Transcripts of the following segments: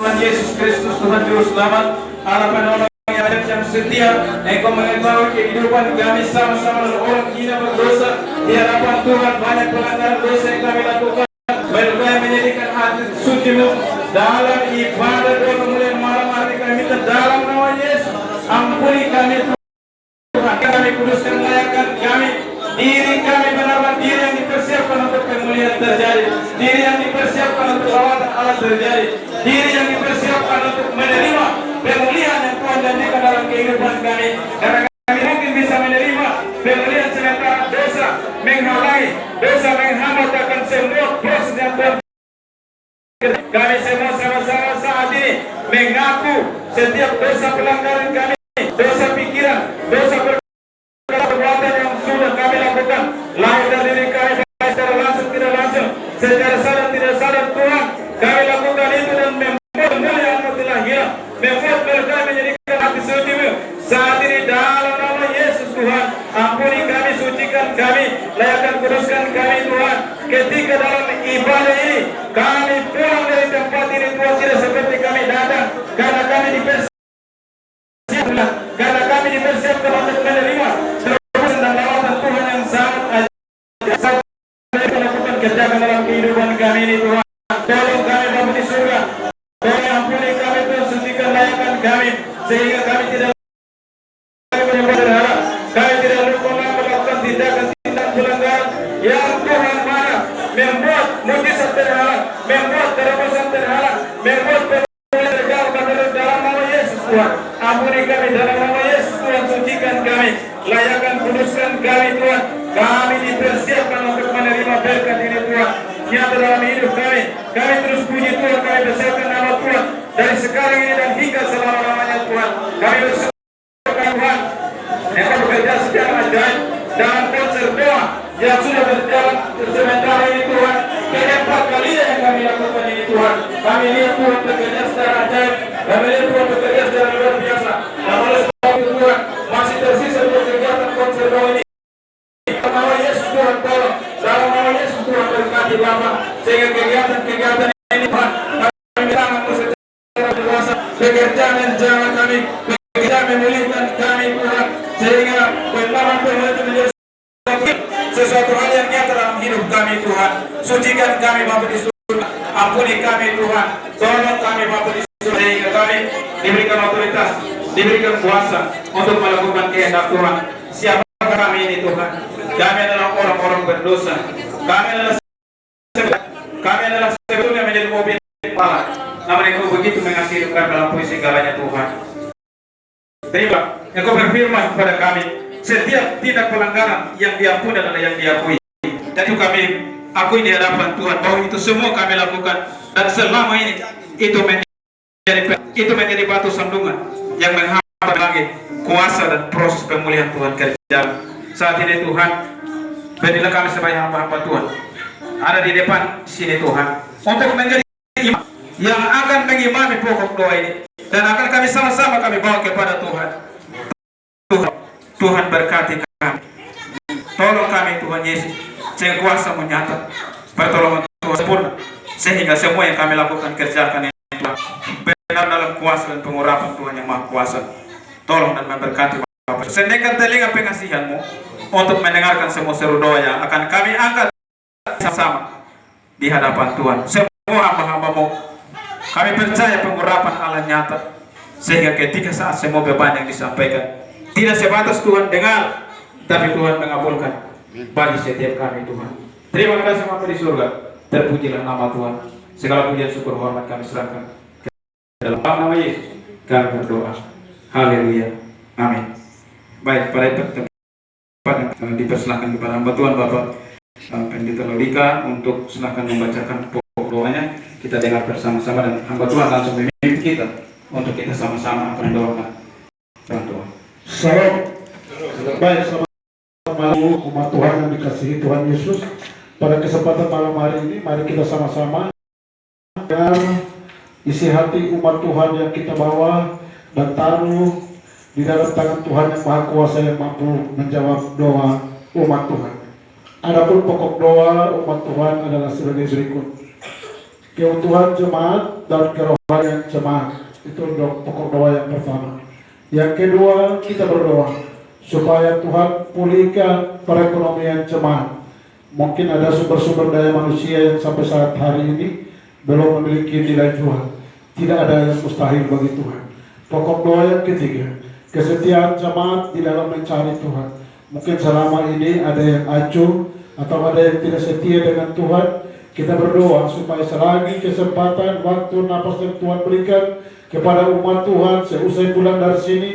Tuhan Yesus Kristus, Tuhan Juru Selamat, Allah penolong yang setia. Engkau mengetahui kehidupan kami sama-sama dengan orang hina berdosa. Di hadapan Tuhan banyak pelanggaran dosa yang kami lakukan. Baik kami menjadikan hati suci-Mu dalam ibadah doa kemuliaan malam hari kami minta dalam nama Yesus. Ampuni kami Tuhan, kami kuduskan, layakkan kami. Diri kami benar-benar diri yang dipersiapkan untuk kemuliaan terjadi, diri yang dipersiapkan untuk lawatan Allah terjadi, diri yang dipersiapkan untuk menerima pemulihan yang Tuhan janjikan dalam kehidupan kami. Karena kami mungkin bisa menerima pemulihan sementara dosa menghalangi, dosa menghambat akan semua proses yang Tuhan. Kami semua sama-sama saat ini mengaku setiap dosa pelanggaran kami, dosa pikiran, dosa perbuatan yang sudah kami lakukan, lahir dari diri kami baik secara langsung tidak langsung, secara sadar tidak sadar Tuhan, kami lakukan itu dan membuat kemuliaan-Mu telah hilang, membuat mereka menjadikan hati suci-Mu. Saat ini dalam nama Yesus Tuhan, ampuni kami, sucikan kami, layakkan kuduskan kami Tuhan. Ketika dalam ibadah ini kami pulang dari tempat ini Tuhan, tidak seperti kami datang, karena kami dipersiapkan untuk menerima terobosan dan lawatan Tuhan yang sangat melakukan kerjakan dalam kehidupan kami ini Tuhan. Tolong kami Bapa di surga, tolong ampuni kami Tuhan, sucikan layakkan kami sehingga kami tidak berharap, kami tidak lupa melakukan tindakan-tindakan pelanggaran yang Tuhan marah, membuat mujizat terhalang, membuat terobosan terhalang, membuat pemulihan terganggu dalam nama Yesus Tuhan. Ampuni kami dalam nama Yesus Tuhan, sucikan kami, layakkan kuduskan kami Tuhan. Kami dipersiapkan untuk menerima berkat ini Tuhan nyata dalam hidup kami. Kami terus puji Tuhan, kami bersiapkan nama Tuhan dari sekarang ini dan hingga selama-lamanya Tuhan. Kami bersyukur Tuhan, Engkau bekerja secara ajaib dalam konser doa yang sudah berjalan sementara ini Tuhan. Keempat kali yang kami lakukan ini Tuhan, kami lihat Tuhan bekerja secara ajaib, kami lihat Tuhan bekerja secara luar biasa. Namun oleh sebab itu Tuhan, masih tersisa untuk kegiatan konser doa ini. Dalam nama Yesus Tuhan tolong, dalam nama Yesus Tuhan berkati Bapa, sehingga kegiatan-kegiatan ini Tuhan kami tangan-Mu secara dewasa, pekerjaan yang jangan kami, pekerjaan memulihkan kami Tuhan, sehingga pengalaman itu menjadi sesuatu hal yang nyata dalam hidup kami Tuhan. Sucikan kami Bapa di surga, ampuni kami Tuhan, tolong kami Bapa di surga, sehingga kami diberikan otoritas, diberikan kuasa untuk melakukan kehendak Tuhan. Siapa kami ini Tuhan? Kami adalah orang-orang berdosa. Kami adalah sebetulnya menjadi mobil kepala. Namun Engkau begitu mengasihi kami dalam segalanya Tuhan. Terima, Engkau berfirman kepada kami, setiap tindak pelanggaran yang diampuni adalah yang diakui. Dan itu kami akui di hadapan Tuhan bahwa itu semua kami lakukan, dan selama ini itu menjadi batu sandungan yang menghambat lagi kuasa dan proses pemulihan Tuhan kerja. Saat ini Tuhan, berilah kami sebagai hamba-hamba Tuhan ada di depan sini Tuhan, untuk menjadi imam yang akan mengimami pokok doa ini, dan akan kami sama-sama kami bawa kepada Tuhan. Tuhan berkati kami, tolong kami Tuhan Yesus, sehingga kuasa menyata, pertolongan Tuhan sempurna, sehingga semua yang kami lakukan kerjakan yang Tuhan benar dalam kuasa dan pengurapan Tuhan yang Maha Kuasa. Tolong dan memberkati Bapak. Sediakan telinga pengasihan-Mu untuk mendengarkan semua seru doa yang akan kami angkat sama-sama di hadapan Tuhan. Semua hamba-hamba-Mu, kami percaya pengurapan Allah nyata, sehingga ketika saat semua beban yang disampaikan tidak sebatas Tuhan dengar, tapi Tuhan mengabulkan bagi setiap kami Tuhan. Terima kasih Bapa di surga, terpujilah nama Tuhan. Segala pujian syukur hormat kami serahkan dalam nama Yesus kami berdoa. Haleluya, amin. Baik, pada tempat yang dipersilahkan kepada hamba Tuhan Bapak Pendeta Lolika untuk silahkan membacakan pokok doanya. Kita dengar bersama-sama dan hamba Tuhan langsung memimpin kita untuk kita sama-sama akan mendoakan Tuhan. Salam. Baik, selamat malam umat Tuhan yang dikasihi Tuhan Yesus. Pada kesempatan malam hari ini, mari kita sama-sama dengan isi hati umat Tuhan yang kita bawa dan taruh di dalam tangan Tuhan yang Maha Kuasa, yang mampu menjawab doa umat Tuhan. Adapun pokok doa umat Tuhan adalah sebagai berikut. Keutuhan jemaat dan kerohanian jemaat. Itu pokok doa yang pertama. Yang kedua, kita berdoa supaya Tuhan pulihkan perekonomian jemaat. Mungkin ada sumber-sumber daya manusia yang sampai saat hari ini belum memiliki nilai jual. Tidak ada yang mustahil bagi Tuhan. Pokok doa yang ketiga, kesetiaan jemaat di dalam mencari Tuhan. Mungkin selama ini ada yang acuh atau ada yang tidak setia dengan Tuhan. Kita berdoa supaya selagi kesempatan, waktu, napas yang Tuhan berikan kepada umat Tuhan seusai pulang dari sini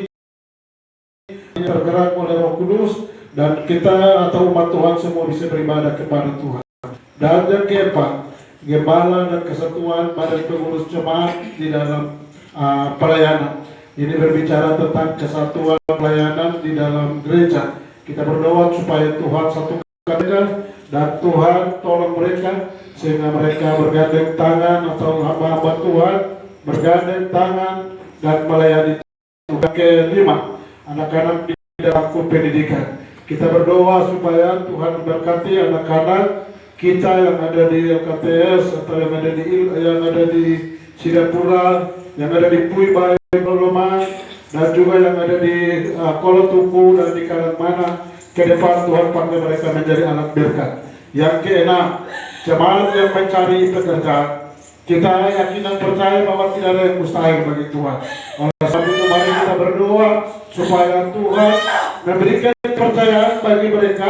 tergerak oleh Roh Kudus dan kita atau umat Tuhan semua bisa beribadah kepada Tuhan. Dan yang keempat, gembala dan kesatuan badan pengurus jemaat di dalam pelayanan. Ini berbicara tentang kesatuan pelayanan di dalam gereja. Kita berdoa supaya Tuhan satukan mereka dan Tuhan tolong mereka sehingga mereka bergandeng tangan atau hamba-hamba Tuhan bergandeng tangan dan melayani Tuhan. Kelima, anak-anak di dalam pendidikan. Kita berdoa supaya Tuhan memberkati anak-anak kita yang ada di LKTS atau yang ada di Sidapura, yang ada di Puibai, Perloman, dan juga yang ada di Kolotuku dan di Karangmana. Ke depan Tuhan panggil mereka menjadi anak berkat. Yang keenam, jemaat yang mencari pekerjaan. Kita yakin dan percaya bahwa tidak ada yang mustahil bagi Tuhan. Oleh sebab itu mari kita berdoa supaya Tuhan memberikan kepercayaan bagi mereka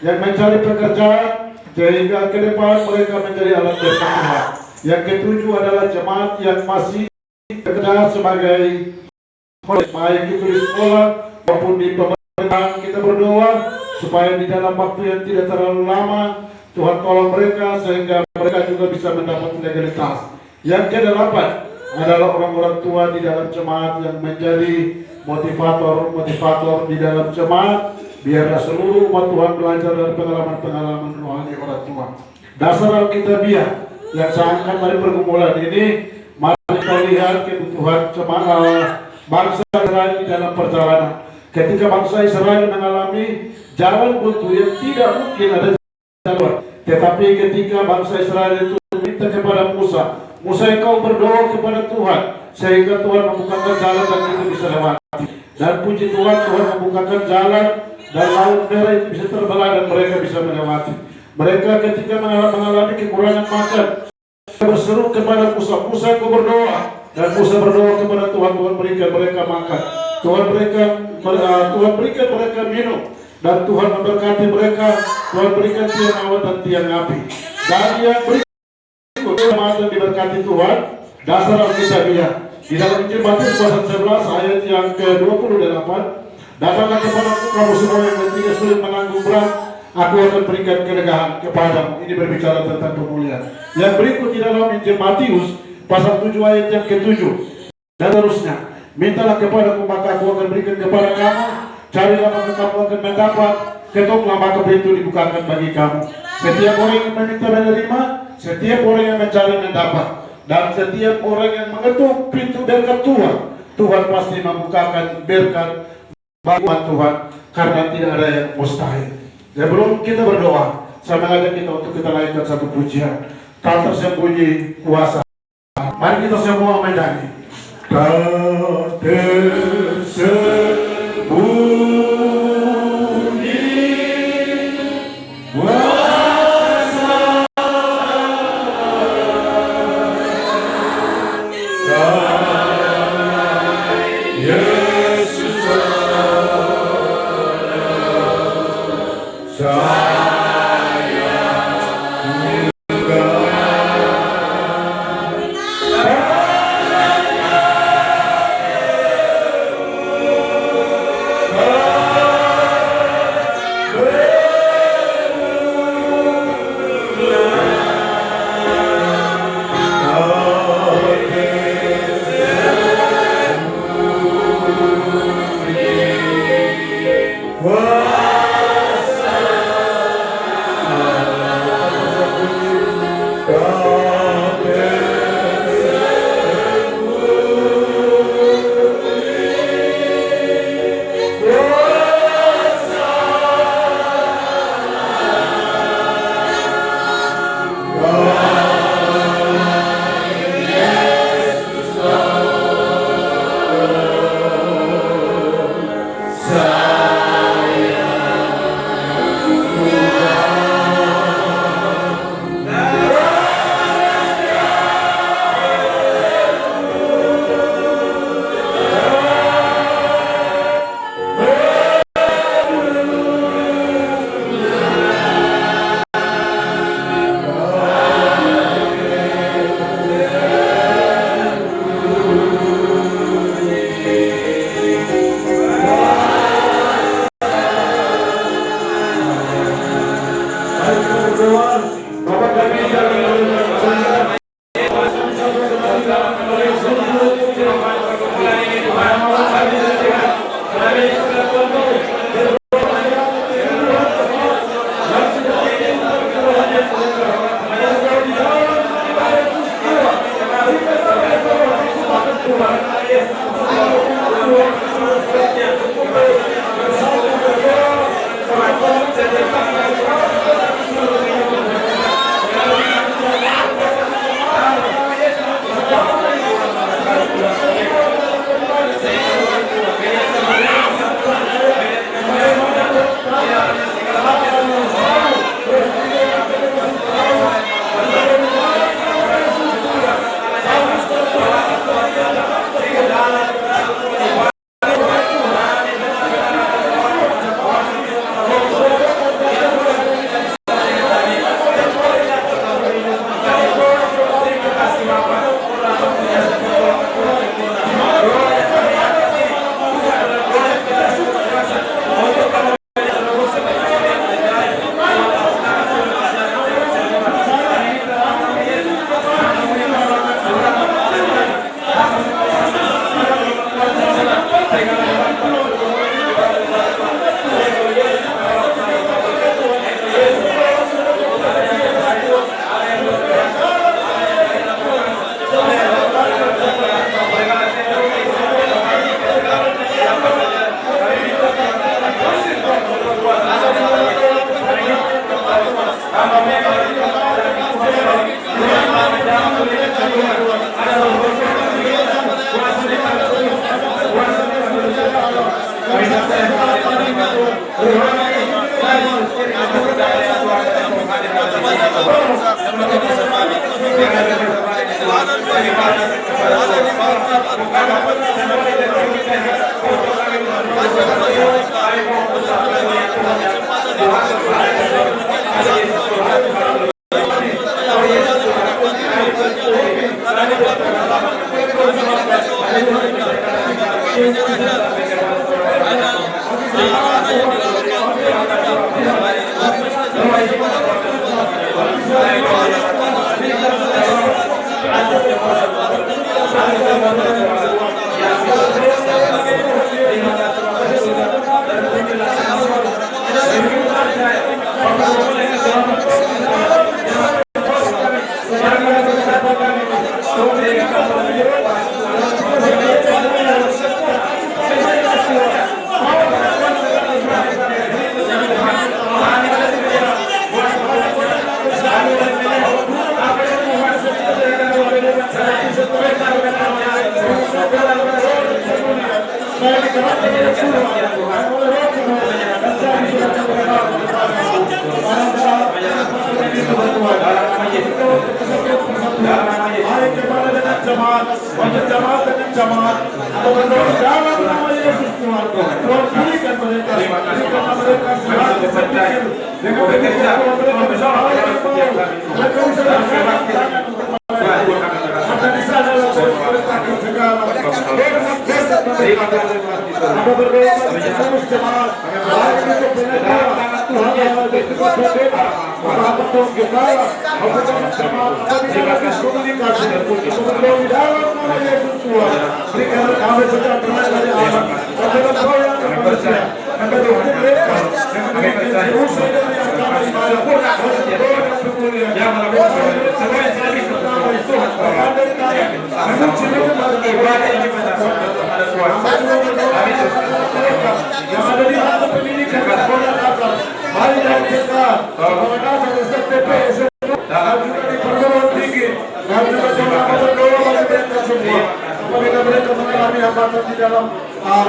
yang mencari pekerjaan sehingga ke depan mereka menjadi alat berkat Tuhan. Yang ketujuh adalah jemaat yang masih bekerja sebagai baik itu di sekolah maupun di pemerintahan. Kita berdoa supaya di dalam waktu yang tidak terlalu lama Tuhan tolong mereka sehingga mereka juga bisa mendapat legalitas. Yang kedelapan adalah orang-orang tua di dalam jemaat yang menjadi motivator di dalam jemaat. Biarlah seluruh umat Tuhan belajar dari pengalaman-pengalaman rohani orang tua. Dasar Alkitabiah yang seakan dari pergumulan ini, mari kita lihat kebutuhan jemaat bangsa Israel di dalam perjalanan. Ketika bangsa Israel mengalami jalan buntu yang tidak mungkin ada jalan, tetapi ketika bangsa Israel itu meminta kepada Musa, engkau berdoa kepada Tuhan sehingga Tuhan membukakan jalan dan itu bisa lewati. Dan puji Tuhan, Tuhan membukakan jalan dan laut merah itu bisa terbelah dan mereka bisa melewati. Mereka ketika mengalami kekurangan makan, berseru kepada Musa, engkau berdoa, dan Musa berdoa kepada Tuhan, Tuhan berikan mereka makan, Tuhan berikan mereka minum, dan Tuhan memberkati mereka, Tuhan berikan tiang awan dan tiang api. Dan yang berikut jemaat yang diberkati Tuhan, dasar Alkitabiah di dalam Injil Matius pasal 11 ayat yang ke-28, datanglah kepadaku kamu semua yang letih sulit menanggung berat, aku akan berikan kelegaan kepadamu. Ini berbicara tentang pemulihan. Yang berikut di dalam Injil Matius pasal 7 ayat yang ke-7 dan terusnya, mintalah kepadaku maka aku akan berikan kepada kamu, carilah maka kamu akan mendapat, ketoklah maka pintu dibukakan bagi kamu. Setiap orang yang meminta menerima, setiap orang yang mencari mendapat, dan setiap orang yang mengetuk pintu berkat Tuhan, Tuhan pasti membukakan berkat bagi Tuhan, karena tidak ada yang mustahil. Sebelum kita berdoa, saya mengajak kita untuk kita naikkan satu pujian, tak tersembunyi kuasa. Mari kita semua menyanyi. Tak tersembunyi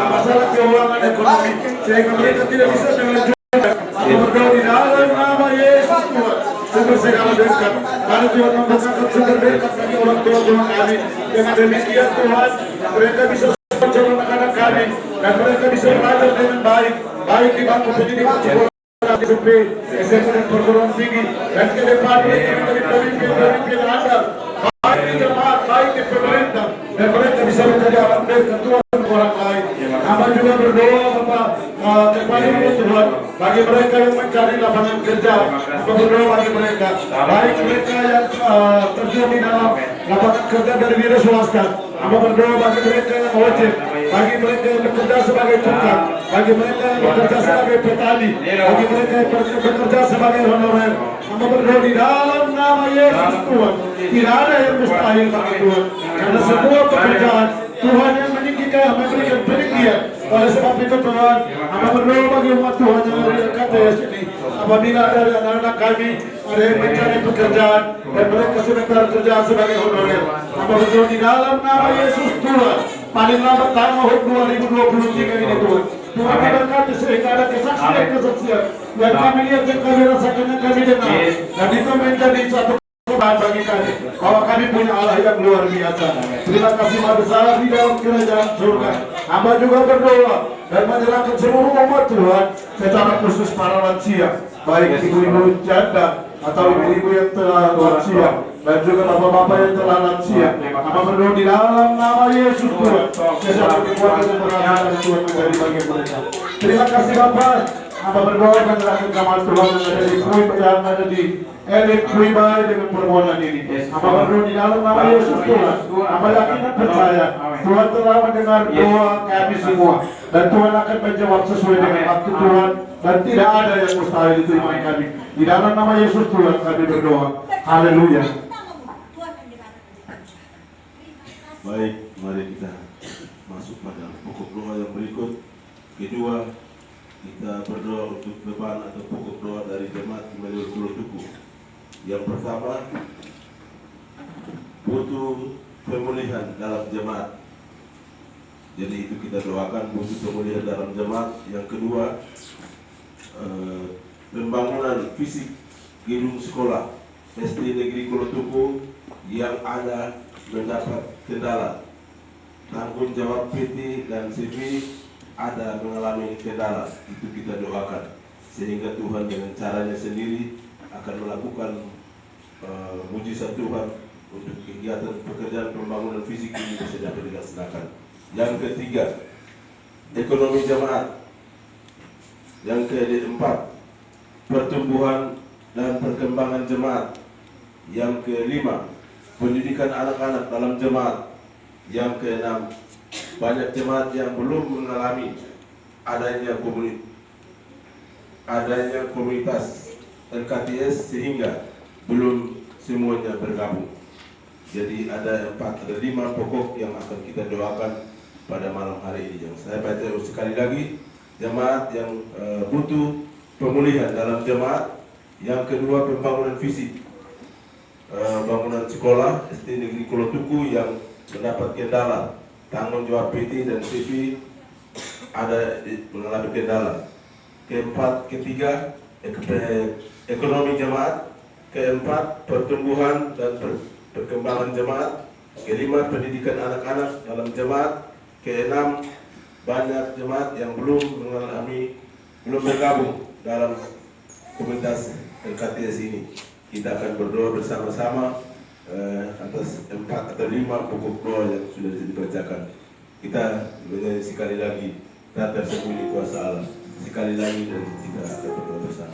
masalah keuangan ekonomi sehingga mereka tidak bisa dengan berdoa di dalam nama Yesus Tuhan. Sungguh segala berkat, kami Tuhan membukakan sumber berkat bagi orang tua Tuhan kami. Dengan demikian Tuhan, mereka bisa mengajar anak-anak kami dan mereka bisa belajar dengan baik, baik di bangku pendidikan sekolah, SMP, SMP dan perguruan tinggi, dan ke depan mereka menjadi pemimpin-pemimpin andal, baik di jemaat, baik di pemerintah, dan mereka bisa menjadi alat berkat Tuhan orang lain. Hamba juga berdoa kepada Tuhan bagi mereka yang mencari lapangan kerja. Hamba berdoa bagi mereka, baik mereka yang terjun di dalam lapangan kerja dari wira swasta. Hamba berdoa bagi mereka yang wajib, bagi mereka yang bekerja sebagai tukang, bagi mereka yang bekerja sebagai petani, bagi mereka yang bekerja sebagai honorer. Hamba berdoa di dalam nama Yesus Tuhan, tidak ada yang mustahil bagi Tuhan, karena semua pekerjaan Tuhan yang meninggikan, memberikan peninggian. Oleh sebab itu Tuhan, hamba berdoa bagi umat Tuhan yang ada di KTS ini. Apabila ada anak-anak kami ada yang mencari pekerjaan dan mereka sudah pekerjaan sebagai honorer, hamba berdoa di dalam nama Yesus Tuhan, paling lambat tahun 2023 ini Tuhan. Tuhan memberkati sehingga ada kesaksian yang kami lihat, yang kami rasakan, yang kami dengar, dan itu menjadi satu Tuhan bagi kami bahwa kami punya Allah yang luar biasa. Terima kasih Maha Besar di dalam kerajaan surga. Hamba juga berdoa dan menyerahkan seluruh umat Tuhan, secara khusus para lansia, baik ibu-ibu janda atau ibu-ibu yang telah lansia dan juga bapak-bapak yang telah lansia. Hamba berdoa di dalam nama Yesus Tuhan, sesuatu kekuatan yang berada Tuhan menjadi bagi mereka. Terima kasih Bapak. Hamba berdoa dan menyerahkan kamar Tuhan yang ada di Kui yang ada di Elit Kuibai dengan permohonan ini. Hamba berdoa di dalam nama Yesus Tuhan. Hamba yakin dan percaya Tuhan telah mendengar doa kami semua dan Tuhan akan menjawab sesuai dengan waktu Tuhan dan tidak ada yang mustahil itu iman kami. Di dalam nama Yesus Tuhan kami berdoa. Haleluya. Baik, mari kita masuk pada pokok doa yang berikut. Kedua, kita berdoa untuk beban atau pokok doa dari jemaat Immanuel Pulau Tuku. Yang pertama, butuh pemulihan dalam jemaat. Jadi itu kita doakan, butuh pemulihan dalam jemaat. Yang kedua, pembangunan fisik gedung sekolah SD Negeri Pulau Tuku yang ada mendapat kendala. Tanggung jawab PT dan CV ada mengalami kendala. Itu kita doakan sehingga Tuhan dengan caranya sendiri akan melakukan mujizat Tuhan untuk kegiatan pekerjaan pembangunan fisik ini bisa dapat dilaksanakan. Yang ketiga, ekonomi jemaat. Yang keempat, pertumbuhan dan perkembangan jemaat. Yang kelima, pendidikan anak-anak dalam jemaat. Yang keenam, banyak jemaat yang belum mengalami adanya komunitas LKTS sehingga belum semuanya bergabung. Jadi ada 5 pokok yang akan kita doakan pada malam hari ini. Yang saya baca sekali lagi, jemaat yang butuh pemulihan dalam jemaat. Yang kedua, pembangunan fisik, bangunan sekolah SD Negeri Pulau Tuku yang mendapat kendala. Tanggung jawab PT dan CV ada mengalami kendala. Ketiga, ekonomi jemaat. Keempat, pertumbuhan dan perkembangan jemaat. Kelima, pendidikan anak-anak dalam jemaat. Keenam, banyak jemaat yang belum bergabung dalam komunitas LKTS ini. Kita akan berdoa bersama-sama atas 4 atau 5 pokok doa yang sudah dibacakan. Kita menyanyi sekali lagi, tak tersembunyi kuasa Allah. Sekali lagi dan kita akan berdoa bersama.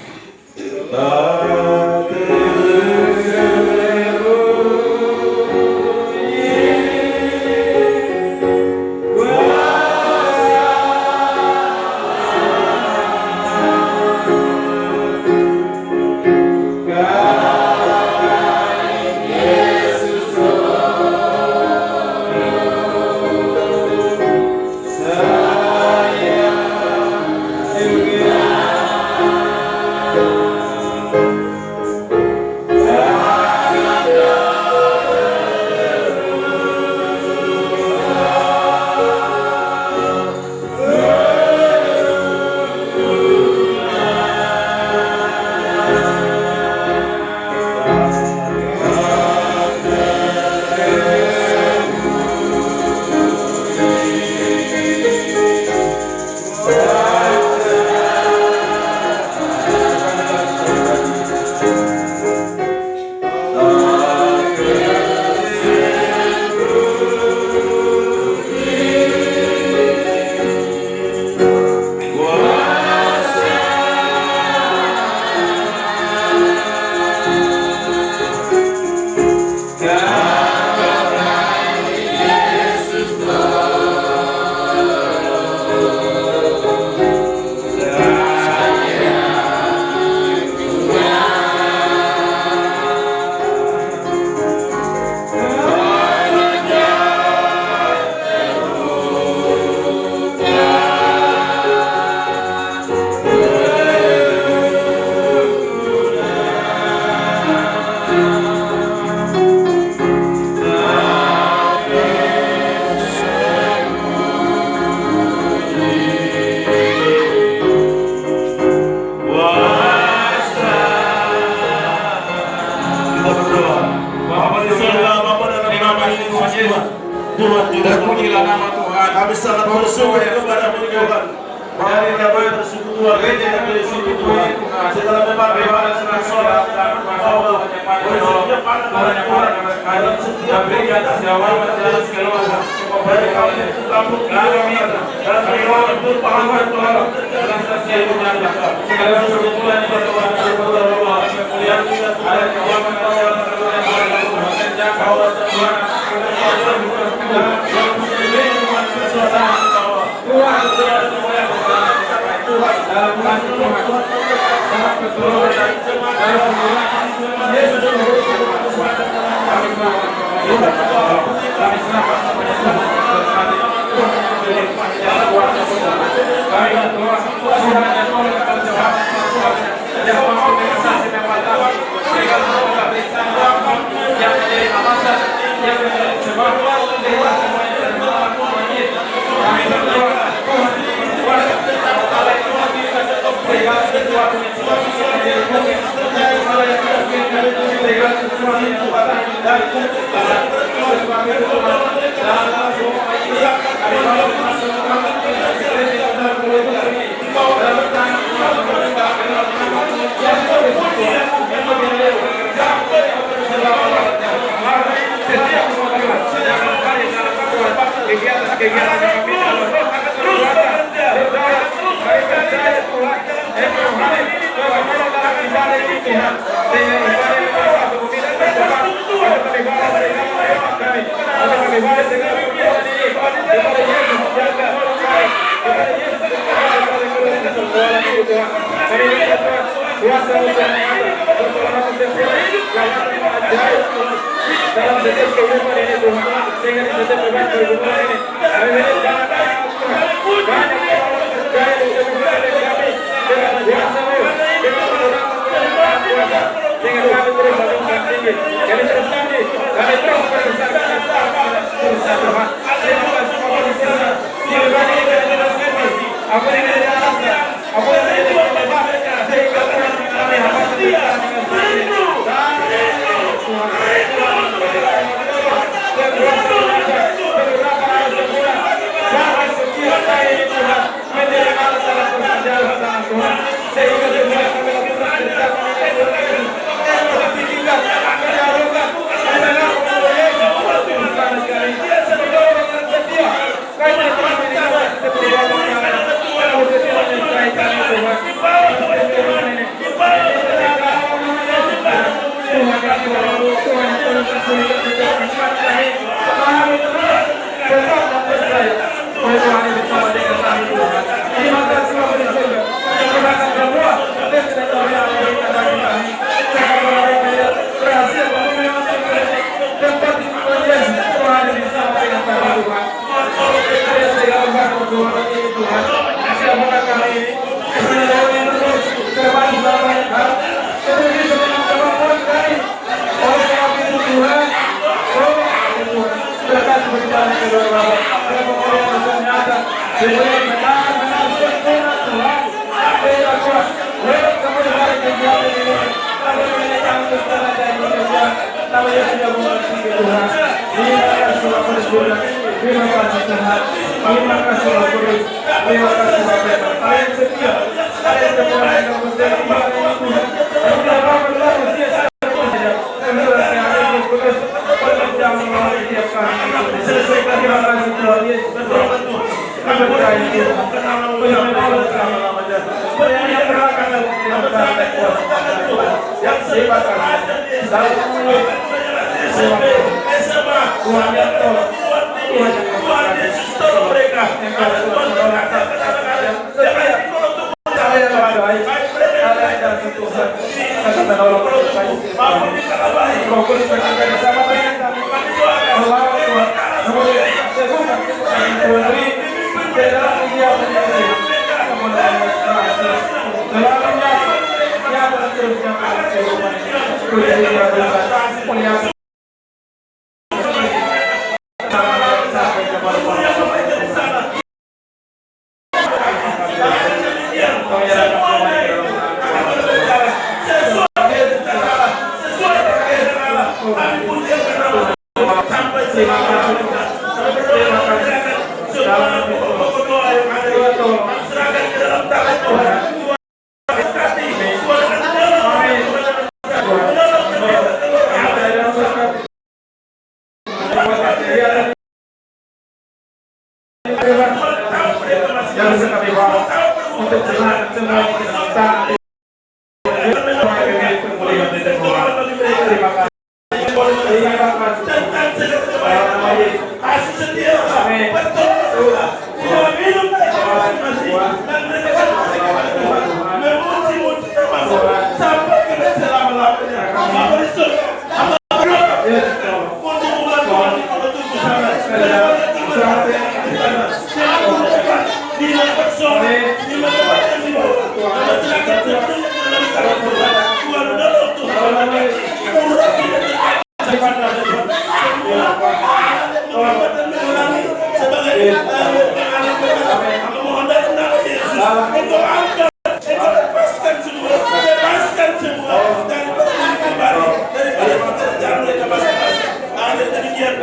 Terpujilah nama Tuhan. Kami sangat bersyukur kepada Tuhan. Dari kami bersyukur gereja yang dari sini Tuhan. Segala memang bebas senang sholat dan Allah bersedia pada Tuhan. Setiap berikan jawaban dalam segala dari kami kampung kami dan segala berpahaman Tuhan. Dalam setiap menyatakan segala kebetulan yang berdoa kepada Allah yang kita ada jawaban Allah dan Allah Tuhan. Dalam setiap kehidupan ini Tuhan, sehingga di setiap kehidupan ini, kami jangan banyak orang percaya di kehidupan kami dengan kuasa-Mu, dengan orang kuasa, sehingga kami terus berjuang tinggi, kami terus tinggi, kami terus berbesarkan Tuhan. Terima kasih Tuhan. Silakan ini kita terus apa yang kita rasa, apa yang kita lakukan, sehingga kami dapat dengan bisa kami bawa untuk semangat semuanya kita minta. Terima kasih.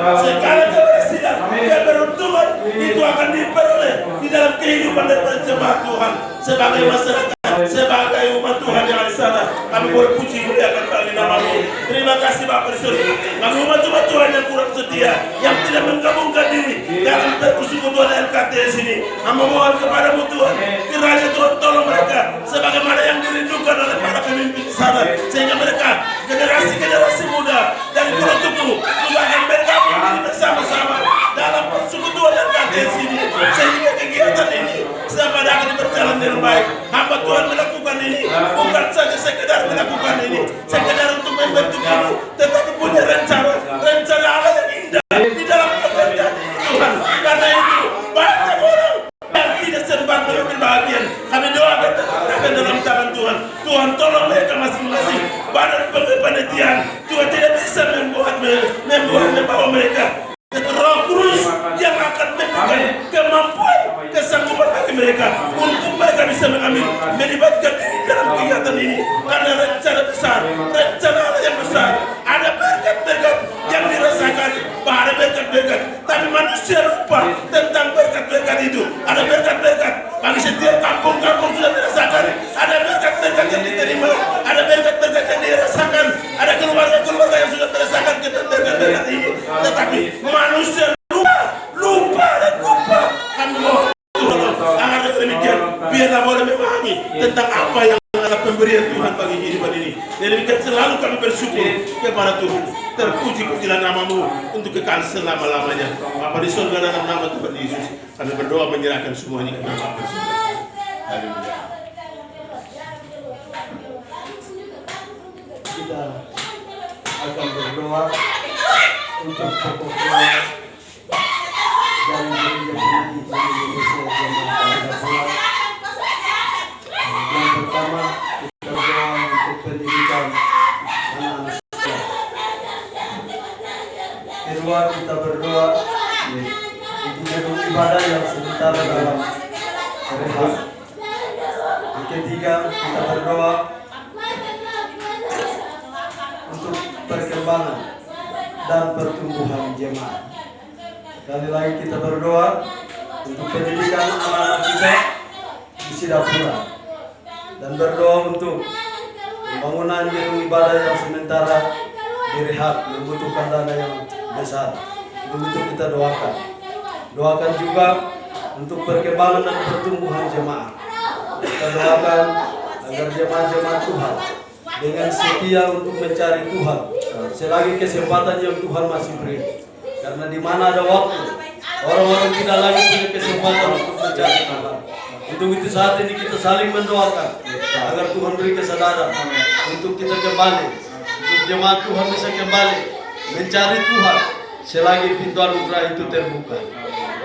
Segala keberhasilan, keberuntungan itu akan diperoleh di dalam kehidupan daripada jemaat Tuhan sebagai masyarakat, sebagai umat Tuhan yang ada di sana. Kami berpuji muliakan bagi nama-Mu. Terima kasih Bapak di surga. Bagi umat-umat Tuhan yang kurang setia, yang tidak menggabungkan diri dalam persekutuan LKTS ini, kami mohon kepadamu Tuhan, kiranya Tuhan tolong mereka sebagaimana yang dirindukan oleh para pemimpin di sana, sehingga mereka generasi muda dari Kulotuku juga akan bergabung bersama-sama dalam persekutuan LKTS ini, sehingga kegiatan ini dapat berjalan dengan baik. Hamba Tuhan melakukan ini bukan saja sekedar melakukan ini, sekedar untuk membentuk ini, tetapi punya rencana Allah yang indah di dalam pekerjaan ini Tuhan. Karena itu banyak orang yang tidak sempat mengambil bagian. Kami doakan tetap dalam tangan Tuhan. Tuhan tolong mereka masing-masing. Badan penelitian juga tidak bisa membawa mereka. Roh Kudus yang akan memberikan kemampuan, kesanggupan bagi mereka untuk mereka bisa melibatkan diri dalam kegiatan ini. Karena rencana besar, rencana Allah yang besar, ada berkat-berkat yang dirasakan, ada berkat-berkat, tapi manusia lupa tentang berkat-berkat itu. Ada berkat-berkat bagi setiap kampung-kampung sudah dirasakan, ada berkat-berkat yang diterima, ada berkat-berkat yang dirasakan, ada keluarga-keluarga yang sudah merasakan berkat-berkat ini. Tetapi manusia lupa. Kami mohon Tuhan agar demikian biarlah boleh memahami tentang apa yang adalah pemberian Tuhan bagi kehidupan ini. Dan demikian selalu kami bersyukur kepada Tuhan. Terpuji-pujilah nama-Mu untuk kekal selama-lamanya. Bapa di surga dalam nama Tuhan Yesus, kami berdoa menyerahkan semuanya kepada Bapa di surga. Haleluya. Kita akan berdoa untuk perkumpulan dari gereja Indonesia yang berada. Yang pertama, kita berdoa untuk pendidikan anak-anak sekolah. Kedua, kita berdoa untuk gedung ibadah yang sementara dalam rehab. Yang ketiga, kita berdoa untuk perkembangan dan pertumbuhan jemaat. Sekali lagi kita berdoa untuk pendidikan anak-anak kita di Sidapura, dan berdoa untuk pembangunan gedung ibadah yang sementara direhab membutuhkan dana yang besar. Untuk kita doakan. Doakan juga untuk perkembangan dan pertumbuhan jemaat. Kita doakan agar jemaat-jemaat Tuhan dengan setia untuk mencari Tuhan selagi kesempatan yang Tuhan masih beri. Karena di mana ada waktu, orang-orang tidak lagi punya kesempatan untuk mencari Tuhan. Untuk itu saat ini kita saling mendoakan agar Tuhan beri kesadaran untuk kita kembali, untuk jemaat Tuhan bisa kembali mencari Tuhan selagi pintu anugerah itu terbuka.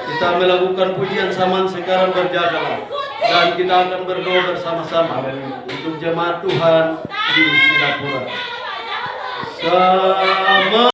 Kita melakukan pujian saman sekarang berjagalah, dan kita akan berdoa bersama-sama untuk jemaat Tuhan di Sidapura. Sama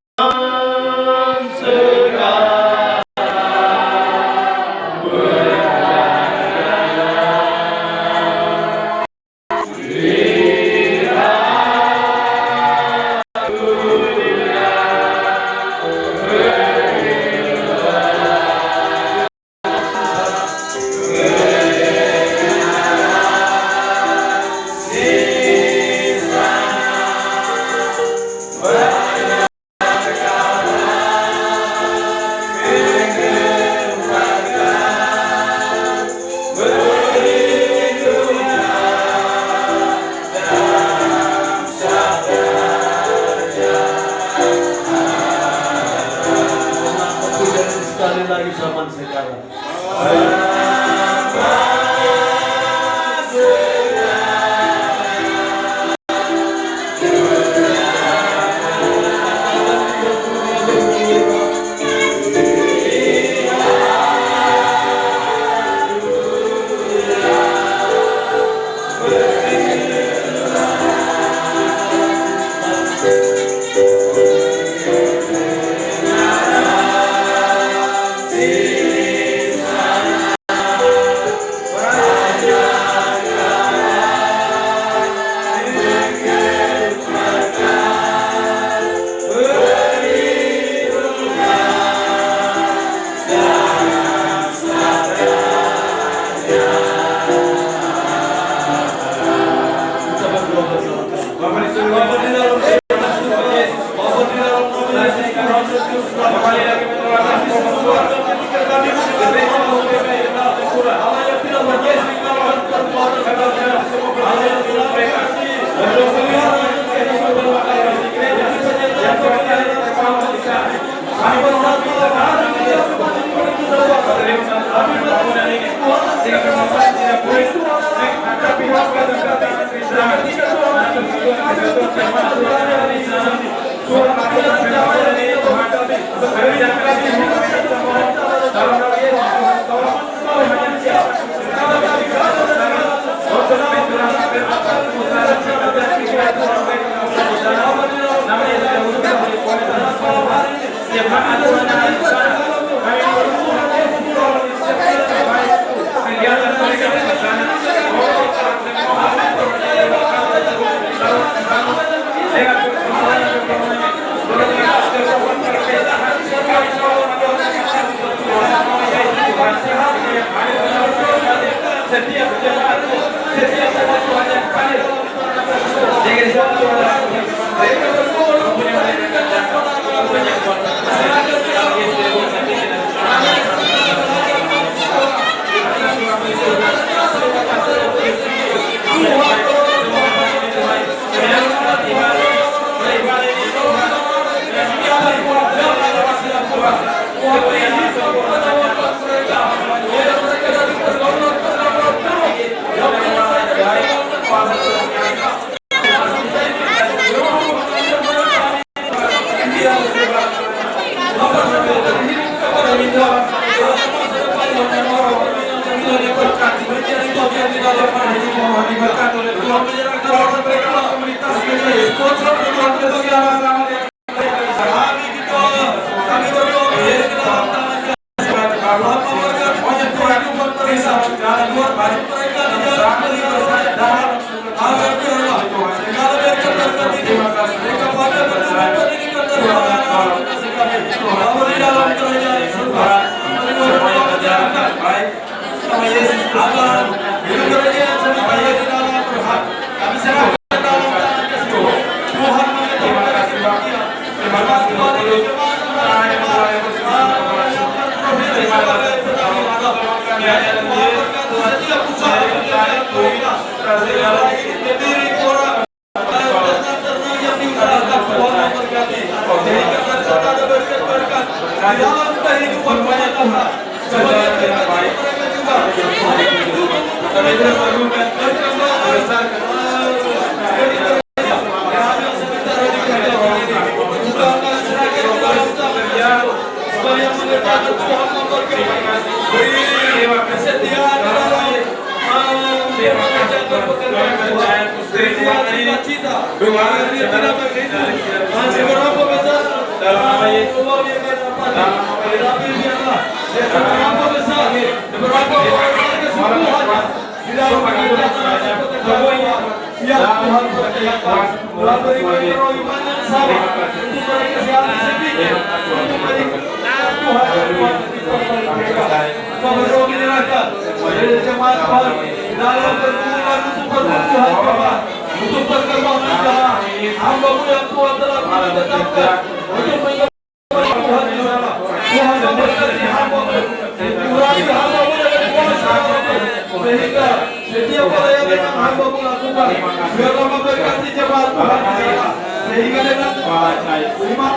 Setiap hal yang memang hamba melakukan, biarlah memberkati jemaat Tuhan di sana. sehingga dengan umat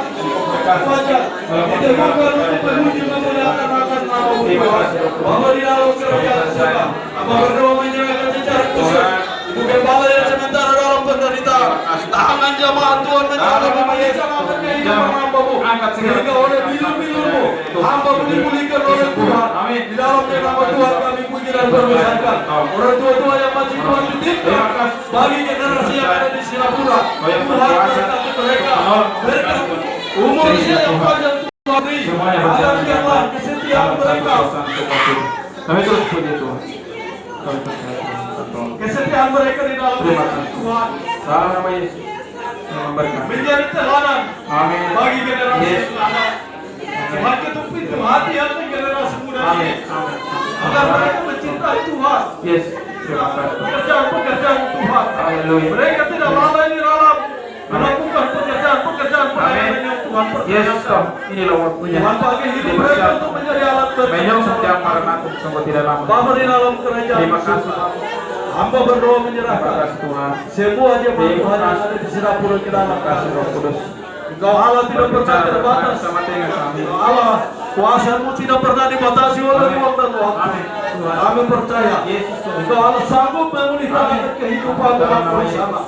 wajah ditemukan untuk menuju memuliakan akan nama Tuhan bahwa di dalam kerajaan surga Hamba berdoa menyerahkan secara khusus Ibu Gembala yang sementara dalam penderitaan tangan jamaah Tuhan menyala menyelamatkan kehidupan hamba-Mu sehingga oleh bilur-bilur-Mu hamba dipulihkan oleh Tuhan di dalamnya nama Tuhan kami puji dan berbesarkan orang tua-tua yang masih Tuhan titipkan bagi generasi yang ada di Singapura Tuhan berkati mereka berkat umurnya yang panjang Tuhan beri alamkanlah kesetiaan mereka Kami terus puji Tuhan. kesetiaan mereka di dalam Tuhan Dalam nama Yesus memberkati. menjadi teladan Amin. bagi generasi Yes. yang akan Tuhan ketuk pintu hati generasi muda Amin. ini Amin. agar mereka mencintai Tuhan Yes. Terima kasih. pekerjaan-pekerjaan Tuhan Haleluya. mereka tidak lalai di dalam melakukan pekerjaan pelayanan yang Tuhan Yes, percayakan Tom. Inilah waktunya. Tuhan pakai hidup mereka untuk menjadi alat Menyong setiap maranatum sungguh tidak lama. Bapa di dalam kerajaan Terima kasih. surga. Hamba berdoa Terima menyerahkan kasih Tuhan. semua jemaat Terima Tuhan yang kasih. ada di Singapura ke dalam Terima kasih Roh Kudus. Engkau Allah tidak pernah terbatas. Sama dengan kami. Engkau Allah kuasa-Mu tidak pernah dibatasi oleh Amin. ruang dan waktu. Amin. Tuhan. Kami percaya Yesus Tuhan. Engkau Allah sanggup memulihkan kehidupan umat bersama.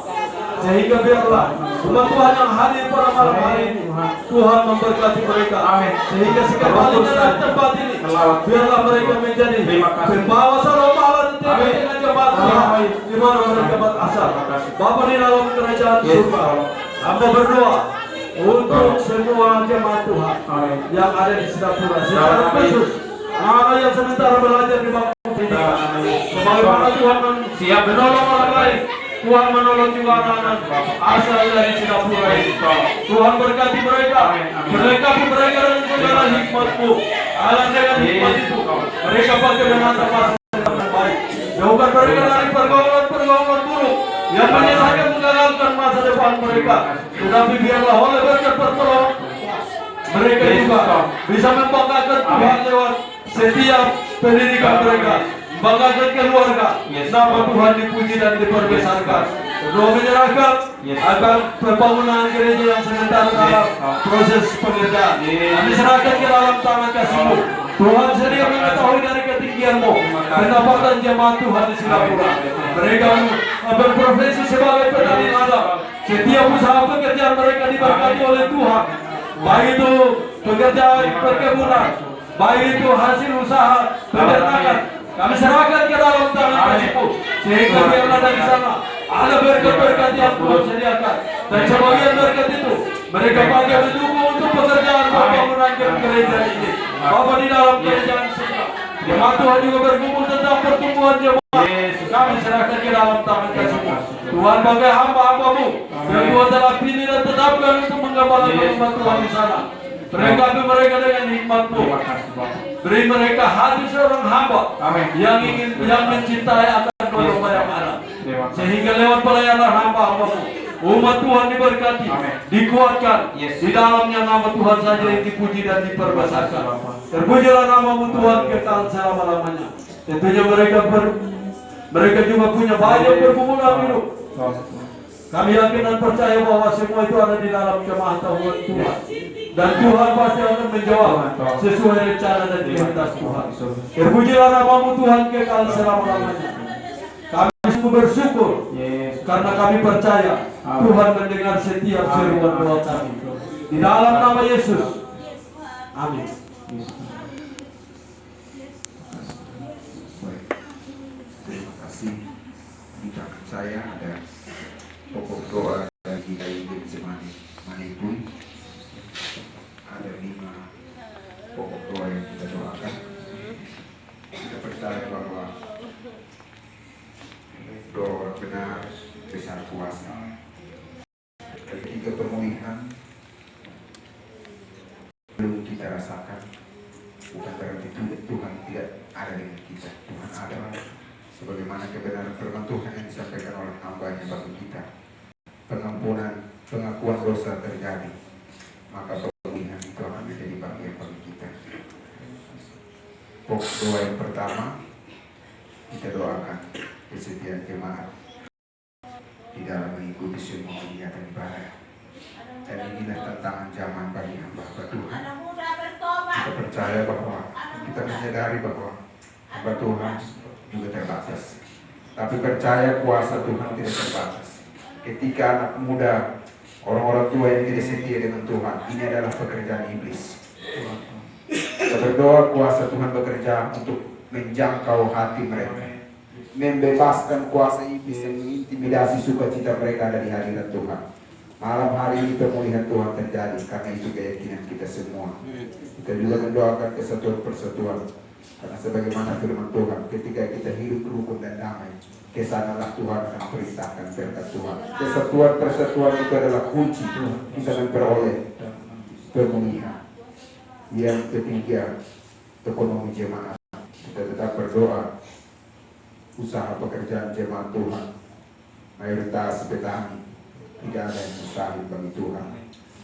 Sehingga biarlah umat Tuhan yang hadir pada malam hari ini Tuhan memberkati mereka. Amin. Sehingga sekembalinya dari tempat ini biarlah mereka menjadi Terima kasih. pembawa salam Allah di Amin. tengah jemaat Tuhan Amin. di mana mereka berasal. Terima kasih. Bapa di dalam kerajaan Yes. surga, hamba berdoa untuk semua jemaat Tuhan Amin. yang ada di Singapura secara Dalam nama khusus anak yang sementara belajar di bangku pendidikan. Sebagaimana Tuhan Siap. menolong orang lain, Tuhan menolong juga anak-anak asal dari Singapura ini. Tuhan berkati mereka, Amin. Amin. berkati mereka dengan segala hikmat-Mu. Allah dengan hikmat itu, mereka pakai menatap masa depan yang baik. Jauhkan mereka dari pergaulan-pergaulan buruk yang menyesatkan menggagalkan masa depan mereka. Tetapi biarlah oleh berkat pertolongan mereka juga bisa membanggakan Tuhan lewat setiap pendidikan mereka, membanggakan keluarga. Nama Tuhan dipuji dan diperbesarkan. Doa menyerahkan agar pembangunan gereja yang sementara dalam proses pengerjaan kami serahkan ke dalam tangan kasih-Mu. Tuhan sendiri mengetahui dari ketinggian-Mu pendapatan jemaat Tuhan di Singapura. Mereka berprofesi sebagai petani ladang. Setiap usaha pekerjaan mereka diberkati oleh Tuhan. Baik itu pekerjaan perkebunan, baik itu hasil usaha peternakan. Kami serahkan ke dalam tangan kasih-Mu. Sehingga biarlah dari sana ada berkat-berkat yang Tuhan sediakan. Dan sebagian berkat itu mereka pakai mendukung untuk pekerjaan pembangunan gereja ini. Bapa di dalam kerajaan surga, jemaat Tuhan juga berkumpul tentang pertumbuhan jemaat. Kami serahkan ke dalam tangan kasih-Mu. Tuhan pakai hamba-hamba-Mu yang Tuhan telah pilih dan tetapkan untuk menggembalakan umat Tuhan di sana. Berkati mereka dengan hikmat-Mu. Beri mereka hati seorang hamba yang mencintai akan domba yang ada. Sehingga lewat pelayanan hamba-hamba-Mu, umat Tuhan diberkati, dikuatkan. Di dalamnya nama Tuhan saja yang dipuji dan diperbesarkan. Terpujilah nama-Mu Tuhan kekal selama-lamanya. Tentunya mereka juga punya banyak pergumulan hidup. Kami yakin dan percaya bahwa semua itu ada di dalam kemahatauan Tuhan. Dan Tuhan pasti akan menjawab sesuai rencana dan kehendak Tuhan. Terpujilah nama-Mu Tuhan kekal selama-lamanya. Kami sungguh bersyukur karena kami percaya Tuhan mendengar setiap seruan doa kami. Di dalam nama Yesus. Amin. Terima kasih. Di belakang saya ada pokok doa bagi Dayu Getsemani Manipun. Ada 5 pokok doa yang kita doakan. Kita percaya bahwa doa benar besar kuasa. Ketika pemulihan belum kita rasakan, bukan berarti Tuhan tidak ada dengan kita. Tuhan ada. Sebagaimana kebenaran firman Tuhan yang disampaikan oleh hamba-Nya bagi kita, pengakuan dosa terjadi, maka pemulihan itu akan menjadi bagian bagi kita. Pokok doa yang pertama, kita doakan kesetiaan jemaat di dalam mengikuti semua kegiatan ibadah. Dan inilah tantangan zaman bagi hamba Tuhan. Kita percaya bahwa, kita menyadari bahwa hamba Tuhan juga terbatas. Tapi percaya kuasa Tuhan tidak terbatas. Ketika anak muda, orang-orang tua yang tidak setia dengan Tuhan, ini adalah pekerjaan iblis. Kita berdoa kuasa Tuhan bekerja untuk menjangkau hati mereka, membebaskan kuasa iblis yang mengintimidasi sukacita mereka dari hadirat Tuhan. Malam hari ini pemulihan Tuhan terjadi, karena itu keyakinan kita semua. Kita juga mendoakan kesatuan persatuan, karena sebagaimana firman Tuhan, ketika kita hidup rukun dan damai, kesanalah Tuhan akan perintahkan berkat Tuhan. Kesatuan persatuan itu adalah kunci kita memperoleh pemulihan. Yang ketiga, ekonomi jemaat. Kita tetap berdoa, usaha pekerjaan jemaat Tuhan, mayoritas petani, tidak ada yang mustahil bagi Tuhan.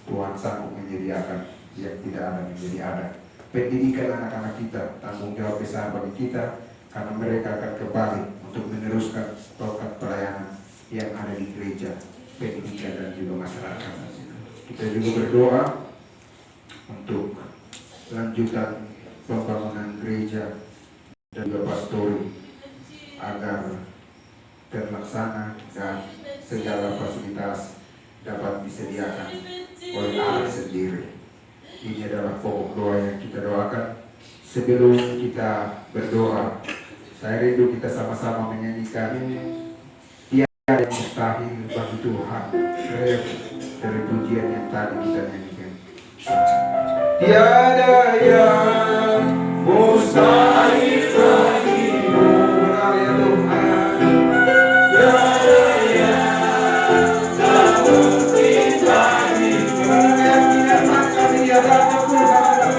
Tuhan sanggup menyediakan yang tidak ada menjadi ada. Pendidikan anak-anak kita tanggung jawab besar bagi kita, karena mereka akan kembali untuk meneruskan tongkat pelayanan yang ada di gereja, pendidikan dan juga masyarakat. Kita juga berdoa untuk lanjutan pembangunan gereja dan juga pastori agar terlaksana dan segala fasilitas dapat disediakan oleh Allah sendiri. Ini adalah pokok doa yang kita doakan. Sebelum kita berdoa, saya rindu kita sama-sama menyanyikan tiada yang mustahil bagi Tuhan. Dari pujian yang tadi kita nyanyikan. Tiada yang mustahil bagimu, benar ya Tuhan. Tiada yang tak mungkin bagimu. Keyakinan akan tiada Tuhan.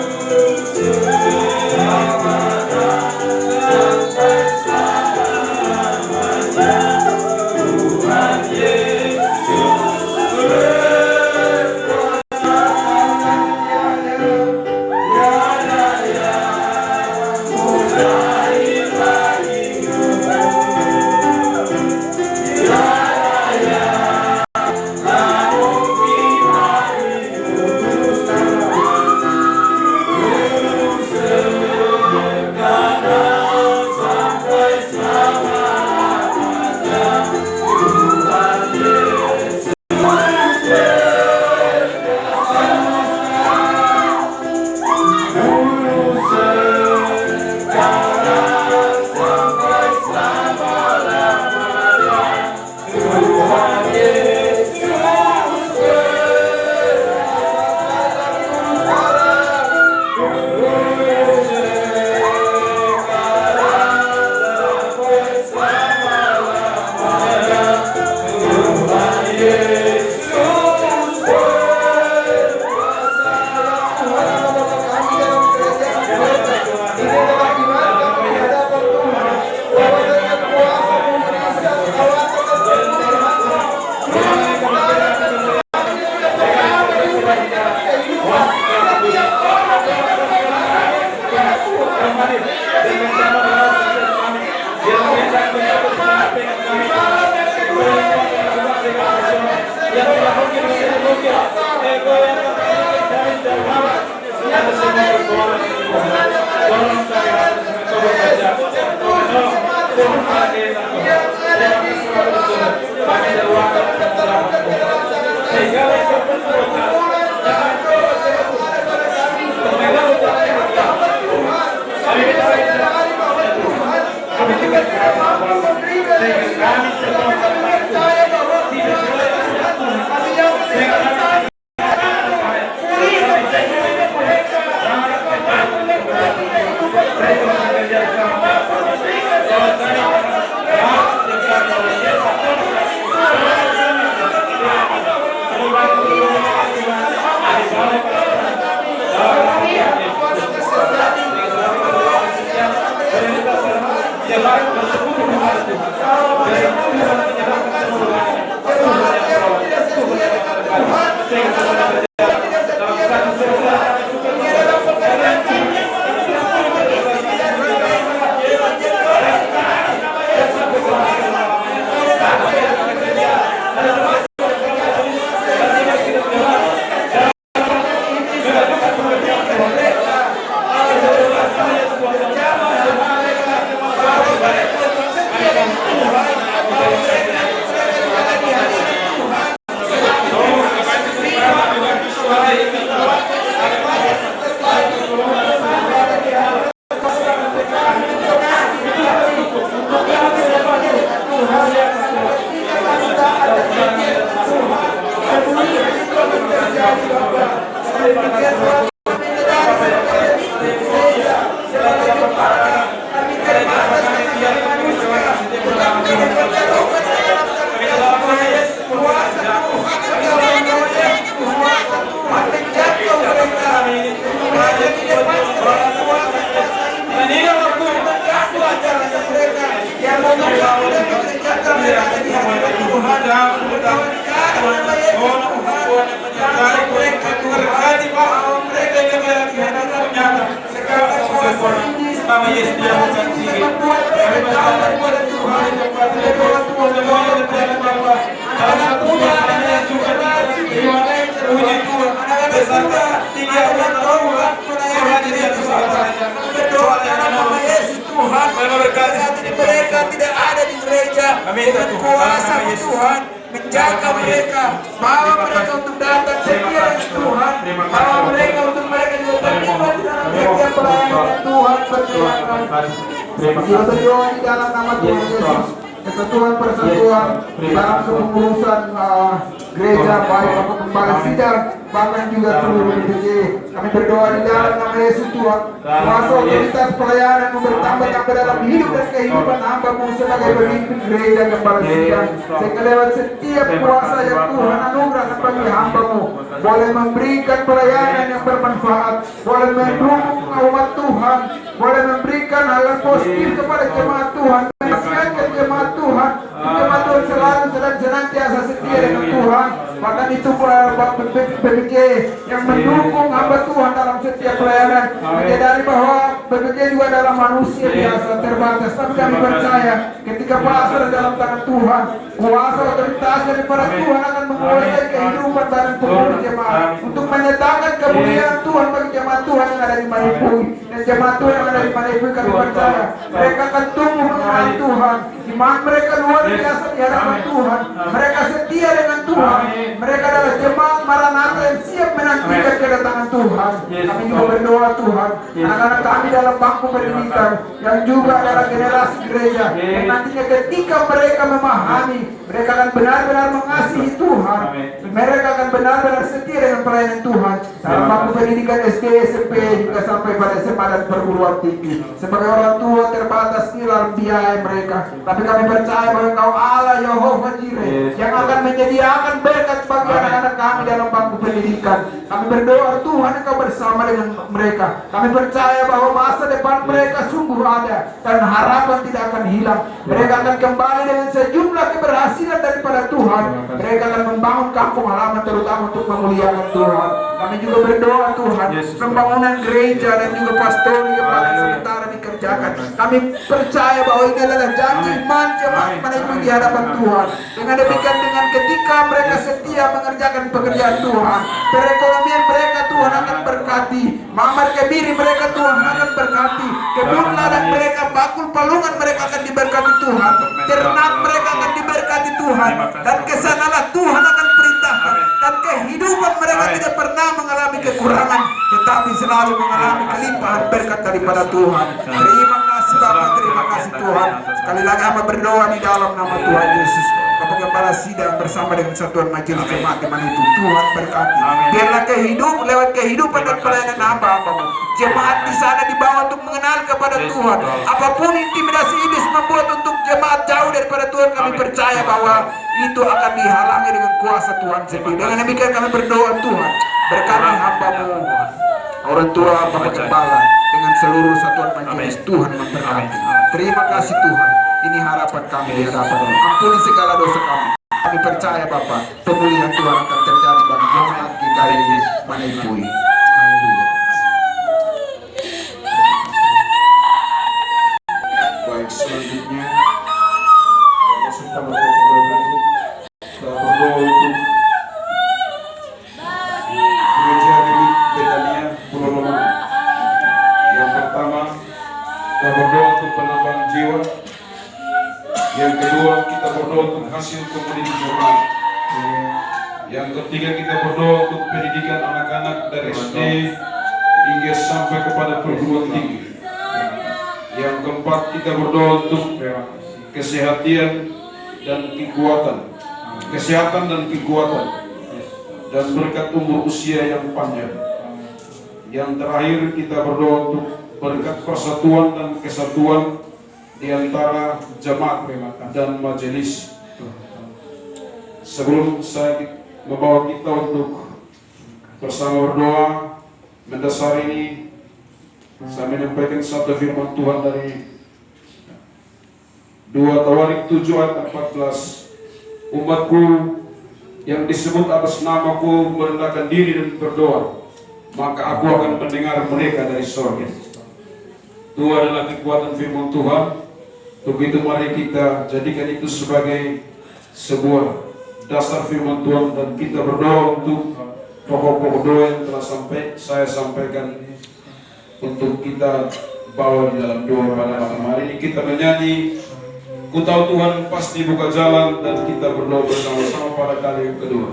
nama Yesus dia mengasihi. Kami berdoa kepada Tuhan tempat berdoa Tuhan semuanya terjadi Bapa. Anak muda yang juga terima puji Tuhan. Beserta tiga orang Tuhan Tuhan jadi yang saja. Berdoa dalam nama Yesus Tuhan. Berkati mereka tidak ada di gereja. Dengan kuasa Tuhan menjaga mereka, bawa mereka untuk datang setia Tuhan, bawa mereka untuk mereka juga terlibat di dalam setiap pelayanan Tuhan percayakan. Kita berdoa di dalam nama Tuhan Yesus, kesatuan persatuan dalam kepengurusan gereja, baik apa kembali sidang, bahkan juga seluruh GBJ. Kami berdoa di dalam nama Yesus Tuhan, kuasa otoritas pelayanan bertambah-tambah dalam hidup dan kehidupan hamba-Mu sebagai pemimpin gereja kembali sidang. Sehingga lewat setiap kuasa yang Tuhan anugerahkan bagi hamba-Mu, boleh memberikan pelayanan yang bermanfaat, boleh mendukung umat Tuhan, boleh memberikan hal positif kepada jemaat Tuhan, menasihatkan jemaat Tuhan, jemaat Tuhan selalu senantiasa setia dengan Tuhan. Bahkan itu PBJ yang mendukung hamba Tuhan dalam setiap pelayanan, menyadari bahwa PBJ juga adalah manusia biasa terbatas, tapi kami percaya ketika pasrah dalam tangan Tuhan, kuasa otoritas daripada Tuhan akan menguasai kehidupan dan pengurus jemaat untuk menyatakan kemuliaan Tuhan bagi jemaat Tuhan yang ada di Manipui dan jemaat Tuhan yang ada di Manipui. Kami percaya mereka akan tumbuh mengenal Tuhan, iman mereka luar biasa di hadapan Tuhan, mereka setia dengan Tuhan, mereka adalah jemaat Maranatha yang siap menantikan kedatangan Tuhan. Kami juga berdoa Tuhan, anak-anak kami dalam bangku pendidikan yang juga adalah generasi gereja yang nantinya ketika mereka memahami, mereka akan benar-benar mengasihi Tuhan, mereka akan benar-benar setia dengan pelayanan Tuhan dalam bangku pendidikan SD, SMP juga sampai pada SMA dan perguruan tinggi. Sebagai orang tua terbatas dalam biaya mereka, tapi kami percaya bahwa Engkau Allah Yehova Jireh yang akan menyediakan berkat bagi anak-anak kami dalam bangku pendidikan. Kami berdoa Tuhan Engkau bersama dengan mereka. Kami percaya bahwa masa depan mereka sungguh ada dan harapan tidak akan hilang. Mereka akan kembali dengan sejumlah keberhasilan daripada Tuhan. Mereka akan membangun kampung halaman terutama untuk memuliakan Tuhan. Kami juga berdoa Tuhan, pembangunan gereja dan juga pastori yang akan sementara dikerjakan. Kami percaya bahwa ini adalah janji iman jemaat Manipui di hadapan Tuhan. Dengan demikian, dengan ketika mereka setia mengerjakan pekerjaan Tuhan, perekonomian mereka Tuhan akan berkati, mamar kebiri mereka Tuhan akan berkati, kebun ladang mereka, bakul palungan mereka akan diberkati Tuhan, ternak mereka akan diberkati Tuhan, dan kesanalah Tuhan akan perintahkan, dan kehidupan mereka tidak pernah mengalami kekurangan, tetapi selalu mengalami kelimpahan berkat daripada Tuhan. Terima kasih Bapak, terima kasih Tuhan. Sekali lagi hamba berdoa di dalam nama Tuhan Yesus. Bapak Gembala sidang bersama dengan satuan majelis jemaat di Manipui, Tuhan berkati. Biarlah lewat kehidupan dan pelayanan hamba-Hamba-Mu, jemaat di sana dibawa untuk mengenal kepada Tuhan. Apapun intimidasi iblis membuat untuk jemaat jauh daripada Tuhan, kami percaya bahwa itu akan dihalangi dengan kuasa Tuhan sendiri. Dengan demikian kami berdoa Tuhan, berkati hamba-Mu, orang tua Bapak Gembala dengan seluruh satuan majelis, Tuhan memberkati. Terima kasih Tuhan. Ini harapan kami di hadapan-Mu. Ampuni segala dosa kami. Kami percaya Bapak, pemulihan Tuhan akan terjadi bagi jemaat GKI Manipui. Baik, selanjutnya kita berdoa untuk gereja di Betania Pulau Lomang. Yang pertama, kita berdoa untuk penambahan jiwa. Yang kedua, kita berdoa untuk hasil komunitas jemaat. Yang ketiga, kita berdoa untuk pendidikan anak-anak dari SD hingga sampai kepada perguruan tinggi. Yang keempat, kita berdoa untuk kesehatan dan kekuatan, dan berkat umur usia yang panjang. Yang terakhir, kita berdoa untuk berkat persatuan dan kesatuan di antara jemaat dan majelis. Sebelum saya membawa kita untuk bersama berdoa mendasar ini, saya menyampaikan satu firman Tuhan dari 2 Tawarik 7 ayat 14. Umatku yang disebut atas namaku merendahkan diri dan berdoa, maka aku akan mendengar mereka dari surga. Doa adalah kekuatan firman Tuhan. Begitu mari kita jadikan itu sebagai sebuah dasar firman Tuhan dan kita berdoa untuk pokok-pokok doa yang telah saya sampaikan untuk kita bawa di dalam doa pada malam hari ini. Kita menyanyi Ku Tahu Tuhan Pasti Buka Jalan, dan kita berdoa bersama-sama pada kali yang kedua.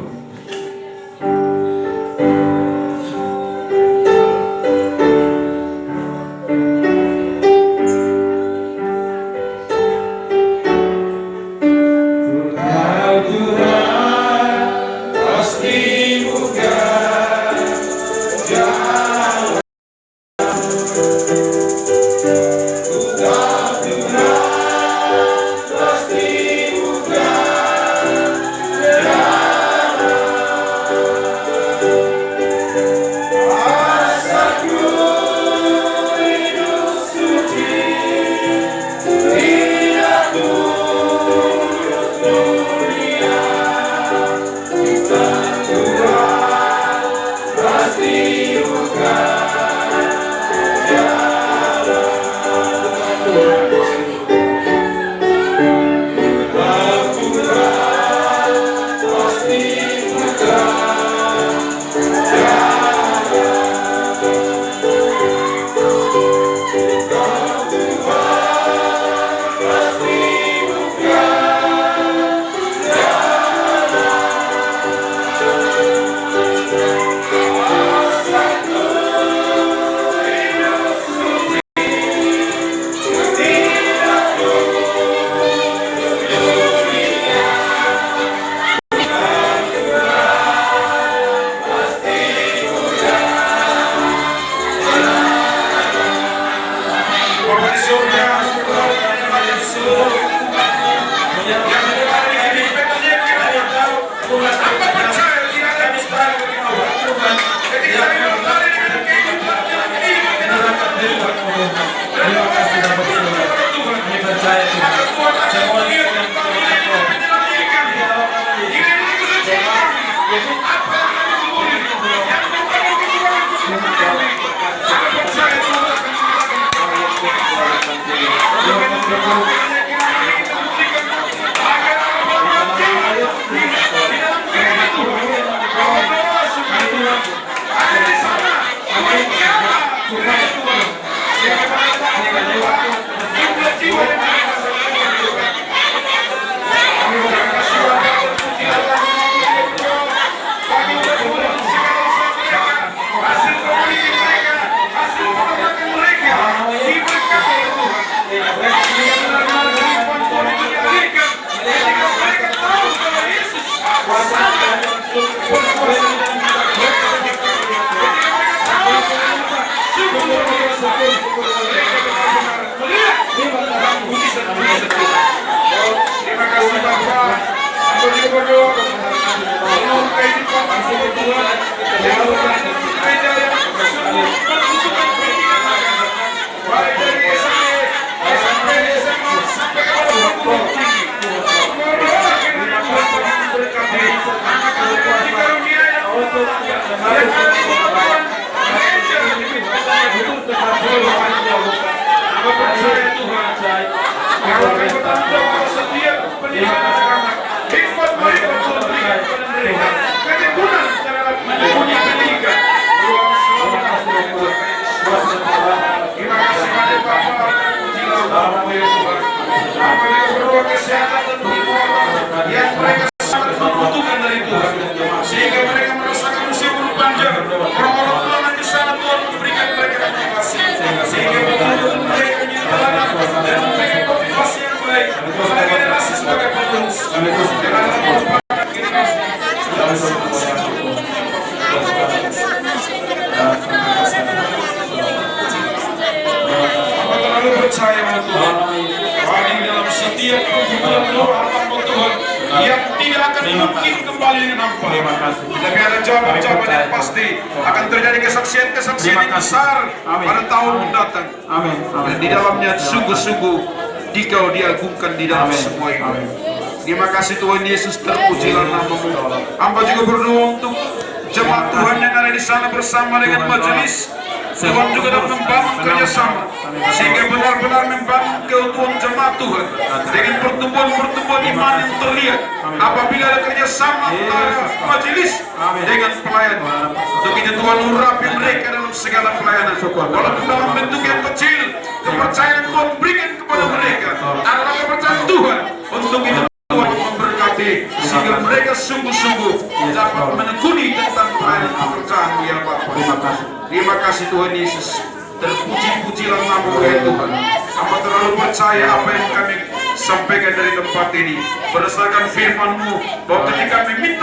Percaya sama Tuhan, kami dalam setiap pergumulan doa hamba Tuhan yang tidak akan mungkin kembali dengan hampa. Tapi ada jawaban-jawaban yang pasti akan terjadi kesaksian-kesaksian yang besar pada tahun mendatang. Dan di dalamnya sungguh-sungguh Dikau diagungkan di dalam semua itu. Terima kasih Tuhan Yesus, terpujilah namamu. Hamba juga berdoa untuk jemaat Tuhan yang ada di sana bersama dengan majelis. Tuhan juga dapat membangun kerjasama sehingga benar-benar membangun keutuhan jemaat Tuhan dengan pertumbuhan iman yang terlihat apabila ada kerjasama antara majelis dengan pelayan. Untuk itu Tuhan urapi mereka dalam segala pelayanan, walaupun dalam bentuk yang kecil. Kepercayaan Tuhan berikan kepada mereka adalah kepercayaan Tuhan. Untuk itu Tuhan memberkati sehingga mereka sungguh-sungguh dapat menekuni tentang pelayanan pekerjaan ya Bapa. Terima kasih Tuhan Yesus. Terpuji-pujilah nama ya Tuhan. Hamba terlalu percaya apa yang kami sampaikan dari tempat ini berdasarkan firman-Mu bahwa ketika kami minta